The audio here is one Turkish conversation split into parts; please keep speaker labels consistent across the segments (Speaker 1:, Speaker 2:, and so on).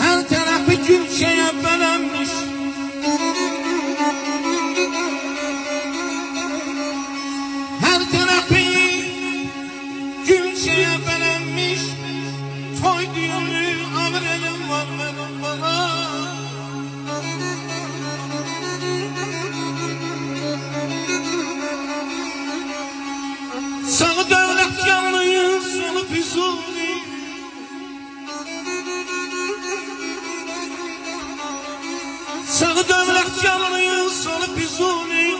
Speaker 1: Her tarafı gülşeye belenmiş. Her tarafı gülşeye belenmiş. Toy düğünü amrelim var benim bana. Sağı devlet yanlıyız, solu Füzuli. Sağı devlet yanlıyız, solu Füzuli.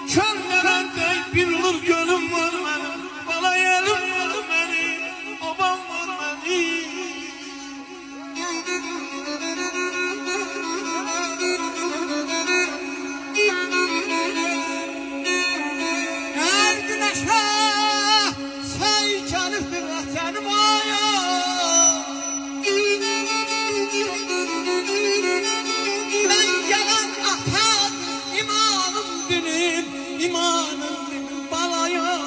Speaker 1: Könlerinde bir nur gölüm var benim. Bala yerim var benim, obam var benim.
Speaker 2: Her güneşe say canıdır vatanım aya. Ben gelen atan imanım dinim, imanım dinim balaya.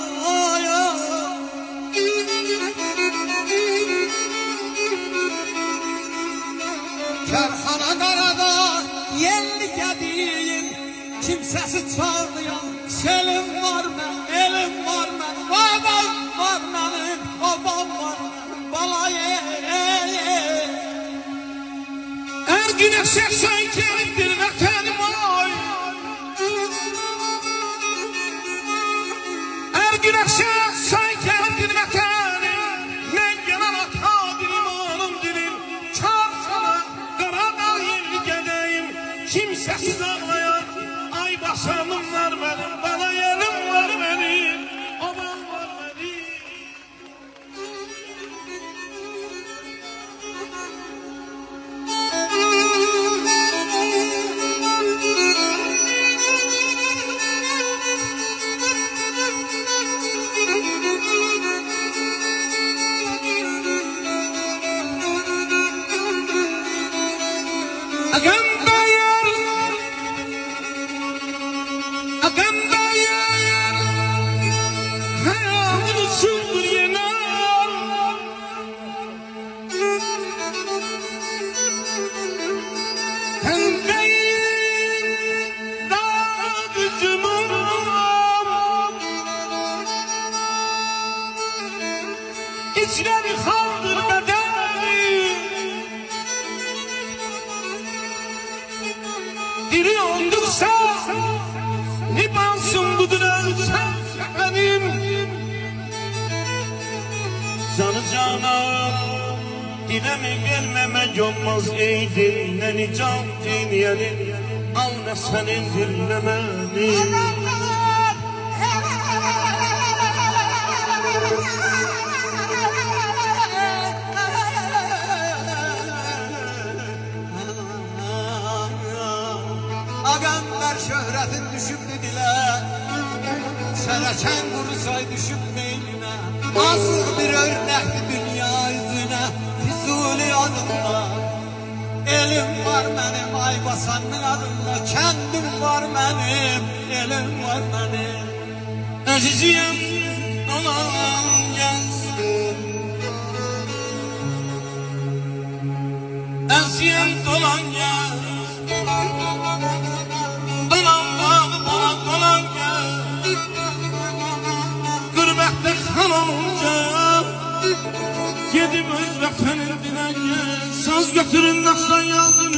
Speaker 2: Kerhana karada yerli gediyim, kimsesiz çağırıyor. Selim var ben, elim var ben, babam var benim, babam var benim, balaya.
Speaker 1: Her güneşe saykelimdir vatanım oy. Her güneşe saykelimdir vatanım. Ben gelen atadır imanım dilim. Çarşana Karadağ yerli gedeyim. Kimsesiz ağlayan ay basanım var benim. Bana yerim var benim, obam var benim. Agam bayar, agam bayar, hayatını sürdür yener. Pembeyin dağıcımım, içleri kaldır bedeni. Diri olduksa libansım budur sen benim. Canı canan dile mi gelmemek olmaz ey diline nicat dinleyenin. Al ne senin dinlemenin.
Speaker 2: Agamlar şöhretin düşüptü dile, sereken kursay düşüp meyline. Asıl bir örnekti dünya yüzüne, Füzuli adında. Elim var benim ay basanın adında, kendim var benim, elim var benim.
Speaker 1: Aziziyem olan gelsin, aziziyem dolan gelsin. Dolan bağı dolan gel. Gurbette kal olunca gidip öz vatanın dilen gel. Saz götürün naksan yazdım